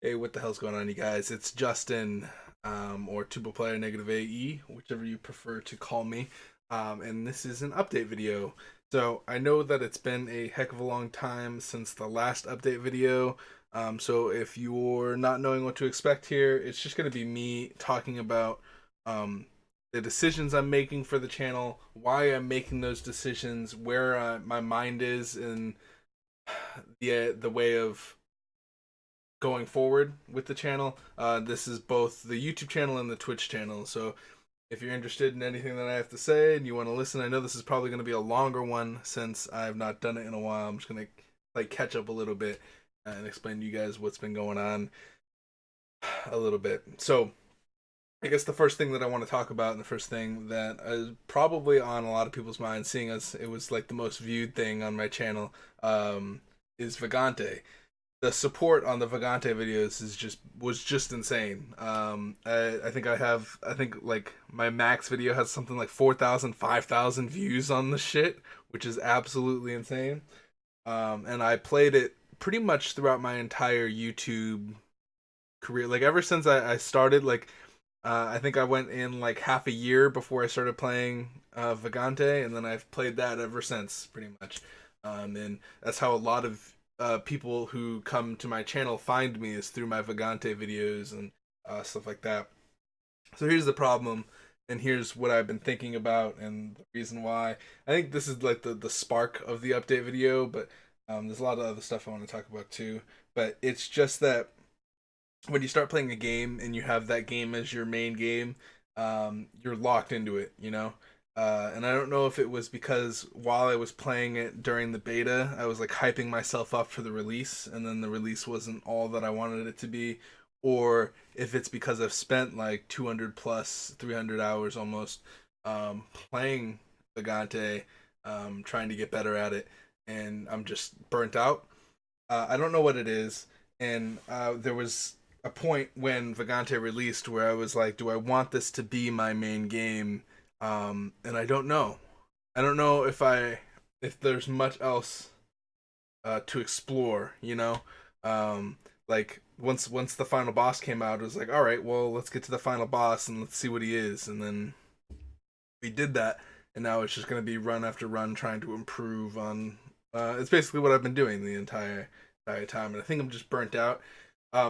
Hey, what the hell's going on, you guys? It's Justin, or Tuba Player Negative AE, whichever you prefer to call me. And this is an update video. So I know that it's been a heck of a long time since the last update video. So if you're not knowing what to expect here, it's just going to be me talking about um, the decisions I'm making for the channel, why I'm making those decisions, where my mind is in the way of going forward with the channel. This is both the YouTube channel and the Twitch channel. So if you're interested in anything that I have to say and you want to listen, I know this is probably going to be a longer one since I've not done it in a while. I'm just going to like catch up a little bit and explain to you guys what's been going on a little bit. So I guess the first thing that I want to talk about, and the first thing that is probably on a lot of people's minds, seeing as it was like the most viewed thing on my channel, is Vagante. The support on the Vagante videos is just insane. I think I think like my max video has something like 4,000, 5,000 views on the shit, which is absolutely insane. And I played it pretty much throughout my entire YouTube career. Like ever since I started, like I think I went in like half a year before I started playing Vagante, and then I've played that ever since, pretty much. And that's how a lot of people who come to my channel find me, is through my Vagante videos and stuff like that. So here's the problem, and here's what I've been thinking about, and the reason why. I think this is like the spark of the update video, but there's a lot of other stuff I want to talk about too. But it's just that when you start playing a game and you have that game as your main game, you're locked into it, you know? And I don't know if it was because while I was playing it during the beta, I was like hyping myself up for the release, and then the release wasn't all that I wanted it to be, or if it's because I've spent like 200 plus 300 hours almost playing Vagante, trying to get better at it, and I'm just burnt out. I don't know what it is, and there was a point when Vagante released where I was like, do I want this to be my main game? And I don't know. I don't know if there's much else to explore. You know, like once the final boss came out, it was like, all right, well, let's get to the final boss and let's see what he is, and then we did that, and now it's just gonna be run after run trying to improve on. It's basically what I've been doing the entire time, and I think I'm just burnt out.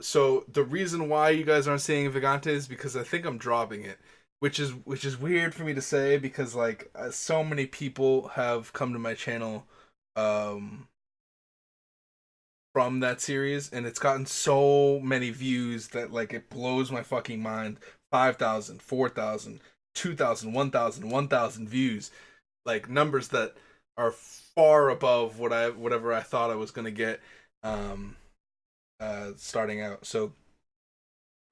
So the reason why you guys aren't seeing Vagante is because I think I'm dropping it, which is weird for me to say because like so many people have come to my channel um, from that series, and it's gotten so many views that like it blows my fucking mind. 5,000, 4,000, 2,000, 1,000, 1,000 views, like numbers that are far above whatever I thought I was gonna get um, starting out. So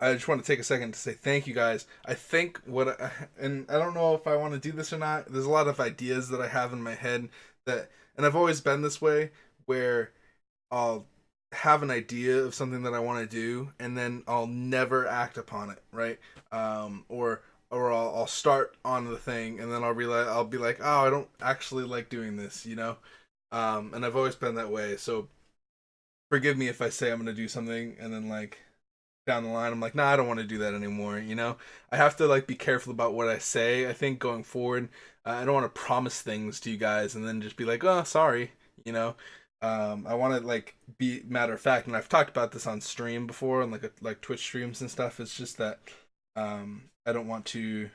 I just want to take a second to say thank you guys. I think and I don't know if I want to do this or not. There's a lot of ideas that I have in my head that, and I've always been this way, where I'll have an idea of something that I want to do, and then I'll never act upon it, right? Or I'll start on the thing, and then I'll realize I'll be like, oh, I don't actually like doing this, you know. And I've always been that way. So forgive me if I say I'm gonna do something, and then like down the line I'm like, nah, I don't want to do that anymore, you know. I have to like be careful about what I say, I think, going forward. I don't want to promise things to you guys and then just be like, oh, sorry, you know. I want to like be matter of fact, and I've talked about this on stream before, and like Twitch streams and stuff. It's just that I don't want to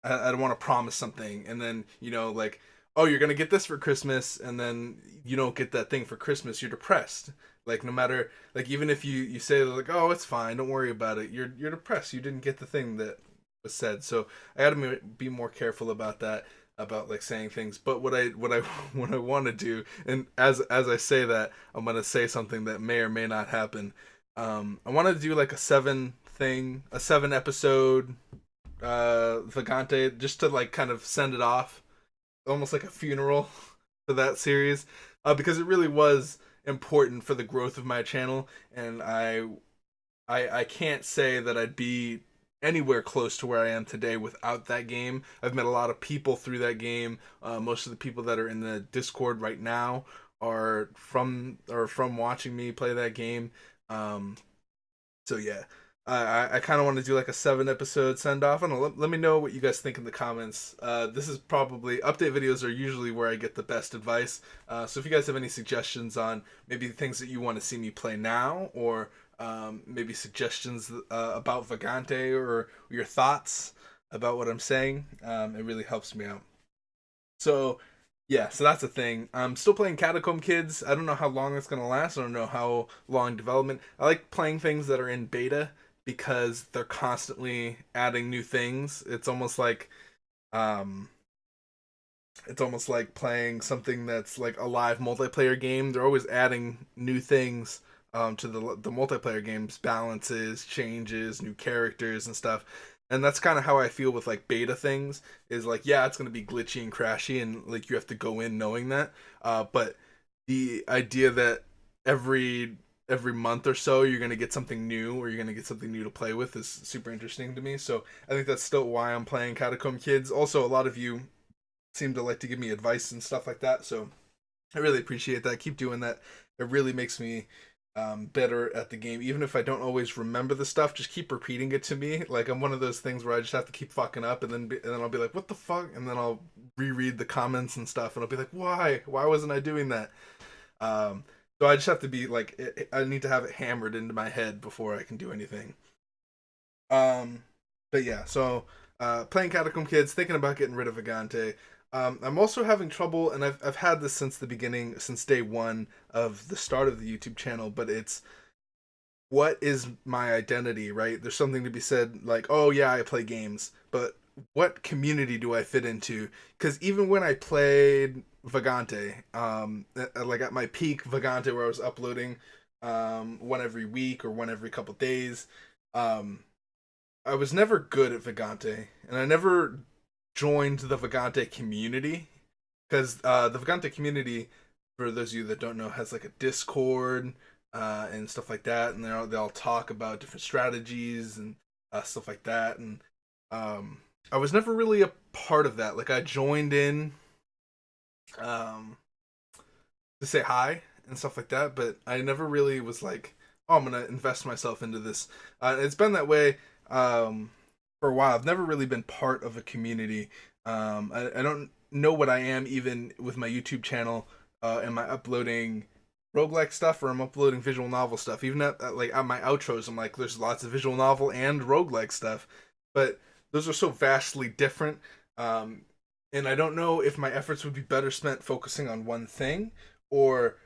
I don't want to promise something and then, you know, like, oh, you're gonna get this for Christmas, and then you don't get that thing for Christmas, you're depressed. Like no matter, like even if you say like, oh, it's fine, don't worry about it, you're depressed, you didn't get the thing that was said. So I got to be more careful about that, about like saying things. But what I want to do, and as I say that, I'm gonna say something that may or may not happen. I want to do like a 7 episode Vagante, just to like kind of send it off, almost like a funeral for that series, because it really was important for the growth of my channel, and I can't say that I'd be anywhere close to where I am today without that game. I've met a lot of people through that game. Most of the people that are in the Discord right now are from watching me play that game. So yeah, I kind of want to do like a 7 episode send off, and let me know what you guys think in the comments. This is probably update videos are usually where I get the best advice. So if you guys have any suggestions on maybe things that you want to see me play now, or maybe suggestions about Vagante, or your thoughts about what I'm saying, it really helps me out. So yeah, so that's the thing. I'm still playing Catacomb Kids. I don't know how long it's gonna last. I don't know how long development. I like playing things that are in beta because they're constantly adding new things. Um it's almost like playing something that's like a live multiplayer game. They're always adding new things to the multiplayer games, balances, changes, new characters and stuff. And that's kind of how I feel with like beta things. Is like, yeah, it's gonna be glitchy and crashy, and like you have to go in knowing that. But the idea that every every month or so you're gonna get something new, or you're gonna get something new to play with, is super interesting to me. So I think that's still why I'm playing Catacomb Kids. Also, a lot of you seem to like to give me advice and stuff like that. So I really appreciate that. Keep doing that. It really makes me better at the game. Even if I don't always remember the stuff, just keep repeating it to me. Like I'm one of those things where I just have to keep fucking up, and then I'll be like, "What the fuck?" And then I'll reread the comments and stuff, and I'll be like, "Why? Why wasn't I doing that?" Um, so I just have to be like, I need to have it hammered into my head before I can do anything. Um, but yeah, so playing Catacomb Kids, thinking about getting rid of Vagante. I'm also having trouble, and I've had this since the beginning, since day one of the start of the YouTube channel. But it's, what is my identity, right? There's something to be said like, oh yeah, I play games, but what community do I fit into? Because even when I played Vagante, like at my peak Vagante, where I was uploading one every week or one every couple days, um, I was never good at Vagante, and I never joined the Vagante community, because the Vagante community, for those of you that don't know, has like a Discord and stuff like that, and they all talk about different strategies and stuff like that. And um, I was never really a part of that. Like I joined in um, to say hi and stuff like that, but I never really was like, oh, I'm gonna invest myself into this. It's been that way for a while. I've never really been part of a community. I don't know what I am even with my YouTube channel. Am I uploading roguelike stuff, or I'm uploading visual novel stuff? Even at my outros, I'm like, there's lots of visual novel and roguelike stuff, but those are so vastly different. Um, and I don't know if my efforts would be better spent focusing on one thing, or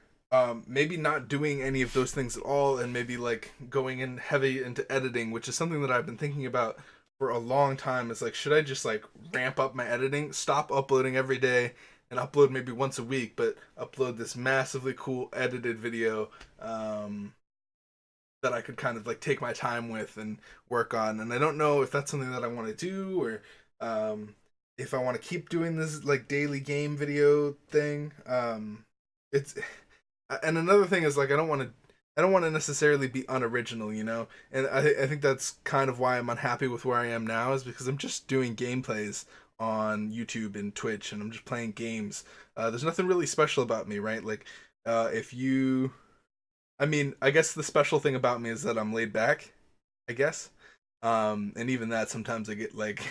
maybe not doing any of those things at all, and maybe like going in heavy into editing, which is something that I've been thinking about for a long time. Is like, should I just like ramp up my editing, stop uploading every day, and upload maybe once a week, but upload this massively cool edited video that I could kind of like take my time with and work on. And I don't know if that's something that I want to do, or if I want to keep doing this like daily game video thing. It's and another thing is like, I don't want to necessarily be unoriginal, you know? And I think that's kind of why I'm unhappy with where I am now, is because I'm just doing gameplays on YouTube and Twitch, and I'm just playing games. There's nothing really special about me, right? Like, if you, I mean, I guess the special thing about me is that I'm laid back, I guess. And even that, sometimes I get like,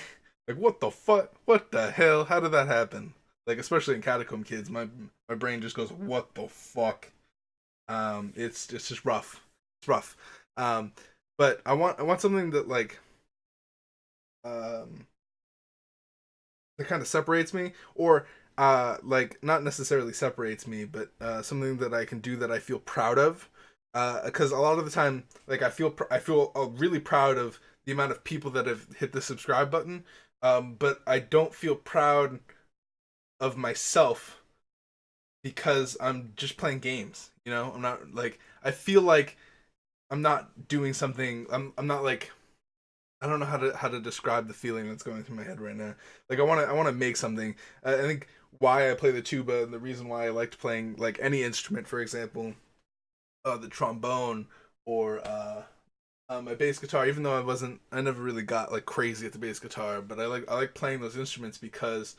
like, what the fuck? What the hell? How did that happen? Like, especially in Catacomb Kids, my brain just goes, what the fuck? It's just rough. It's rough. Um, but I want something that like um that kind of separates me, or like not necessarily separates me, but something that I can do that I feel proud of. Because a lot of the time, like I feel really proud of the amount of people that have hit the subscribe button. But I don't feel proud of myself because I'm just playing games. You know, I'm not like, I feel like I'm not doing something. I'm not like, I don't know how to describe the feeling that's going through my head right now. Like I want to make something. I think why I play the tuba, and the reason why I liked playing like any instrument, for example, the trombone, or my bass guitar. Even though I never really got like crazy at the bass guitar, but I like playing those instruments because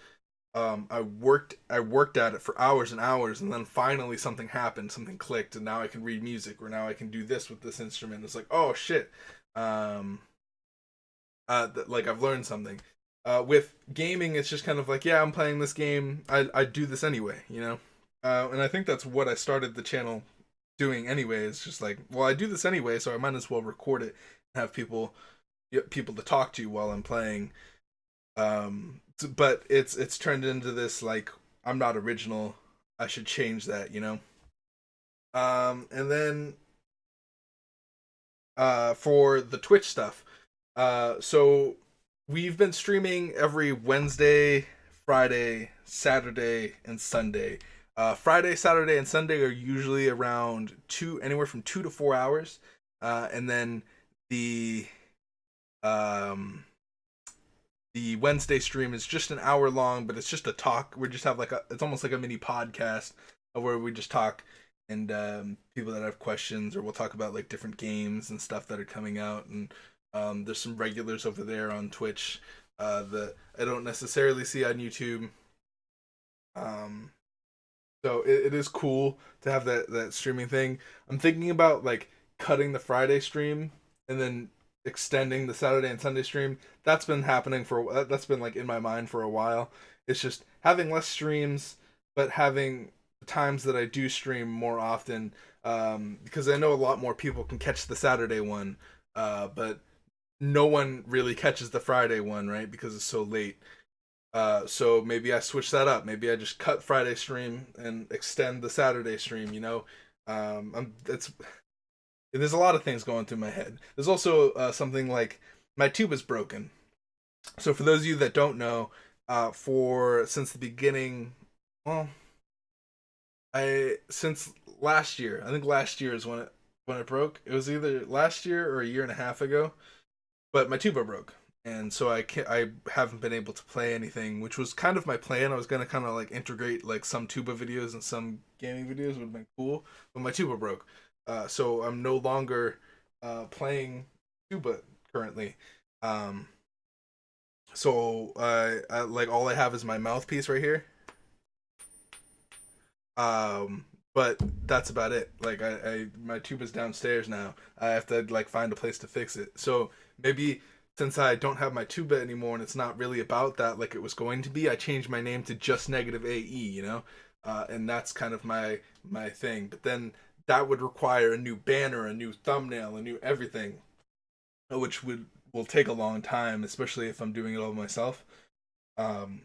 I worked at it for hours and hours, and then finally something happened, something clicked, and now I can read music, or now I can do this with this instrument. It's like, oh shit, um, like I've learned something. With gaming, it's just kind of like, yeah, I'm playing this game. I do this anyway, you know. And I think that's what I started the channel doing anyway. It's just like, well, I do this anyway, so I might as well record it and have people to talk to while I'm playing. But it's turned into this like, I'm not original. I should change that, you know. And then for the Twitch stuff, so we've been streaming every Wednesday, Friday, Saturday, and Sunday. Friday, Saturday, and Sunday are usually around anywhere from 2 to 4 hours, and then the um the Wednesday stream is just an hour long, but it's just a talk. We just have it's almost like a mini podcast where we just talk, and people that have questions, or we'll talk about like different games and stuff that are coming out. And there's some regulars over there on Twitch that I don't necessarily see on YouTube. Um, so it is cool to have that streaming thing. I'm thinking about like cutting the Friday stream and then extending the Saturday and Sunday stream. That's been happening that's been like in my mind for a while. It's just having less streams, but having times that I do stream more often, because I know a lot more people can catch the Saturday one, but no one really catches the Friday one, right? Because it's so late. So maybe I switch that up. Maybe I just cut Friday stream and extend the Saturday stream. You know, it's there's a lot of things going through my head. There's also something like my tube is broken. So for those of you that don't know, for since the beginning, well, I since last year, I think last year is when it broke. It was either last year or a year and a half ago. But my tuba broke, and so I haven't been able to play anything, which was kind of my plan. I was gonna kind of like integrate like some tuba videos and some gaming videos would have been cool, but my tuba broke, so I'm no longer playing tuba currently. Um, so I like all I have is my mouthpiece right here. But that's about it. Like my tuba's downstairs now. I have to like find a place to fix it. So maybe since I don't have my tuba anymore and it's not really about that like it was going to be, I changed my name to just Negative AE, you know? And that's kind of my thing. But then that would require a new banner, a new thumbnail, a new everything, which will take a long time, especially if I'm doing it all myself. Um,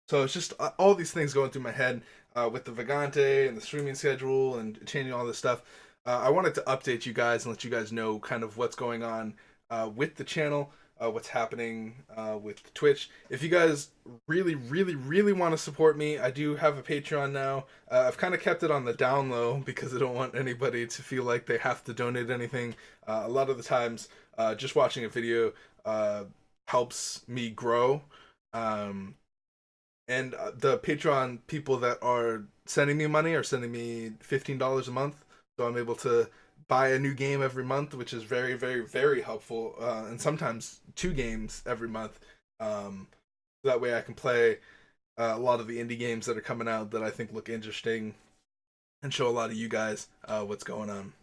so it's just all these things going through my head with the Vagante and the streaming schedule and changing all this stuff. I wanted to update you guys and let you guys know kind of what's going on with the channel, what's happening with Twitch. If you guys really, really, really want to support me, I do have a Patreon now. I've kind of kept it on the down low because I don't want anybody to feel like they have to donate anything. A lot of the times, just watching a video helps me grow. Um, and the Patreon people that are sending me money are sending me $15 a month, so I'm able to buy a new game every month, which is very, very, very helpful. And sometimes two games every month. That way I can play a lot of the indie games that are coming out that I think look interesting and show a lot of you guys what's going on.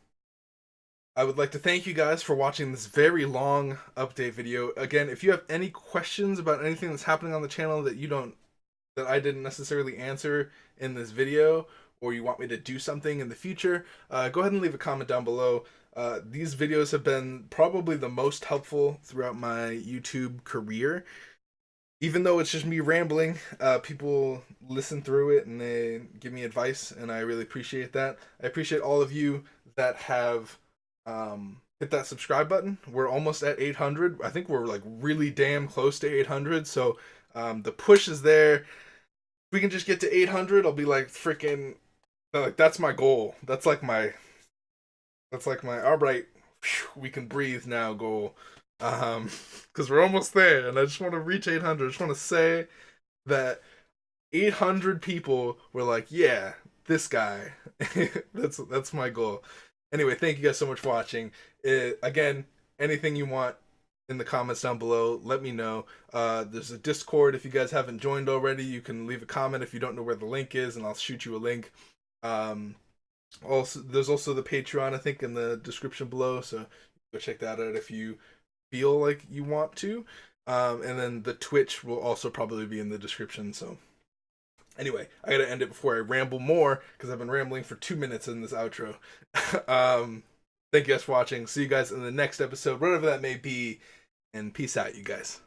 I would like to thank you guys for watching this very long update video. Again, if you have any questions about anything that's happening on the channel that I didn't necessarily answer in this video, or you want me to do something in the future, go ahead and leave a comment down below. These videos have been probably the most helpful throughout my YouTube career. Even though it's just me rambling, people listen through it and they give me advice, and I really appreciate that. I appreciate all of you that have hit that subscribe button. We're almost at 800. I think we're like really damn close to 800, so the push is there. We can just get to 800, I'll be like freaking like that's my goal. That's like my all right, we can breathe now goal. Cuz we're almost there and I just want to reach 800. I just want to say that 800 people were like, "Yeah, this guy." That's my goal. Anyway, thank you guys so much for watching. Again, anything you want, in the comments down below. Let me know. There's a Discord. If you guys haven't joined already, you can leave a comment if you don't know where the link is, and I'll shoot you a link. Also, there's also the Patreon, I think, in the description below, so go check that out if you feel like you want to. And then the Twitch will also probably be in the description. So anyway, I gotta end it before I ramble more because I've been rambling for 2 minutes in this outro. Thank you guys for watching. See you guys in the next episode, whatever that may be, and peace out, you guys.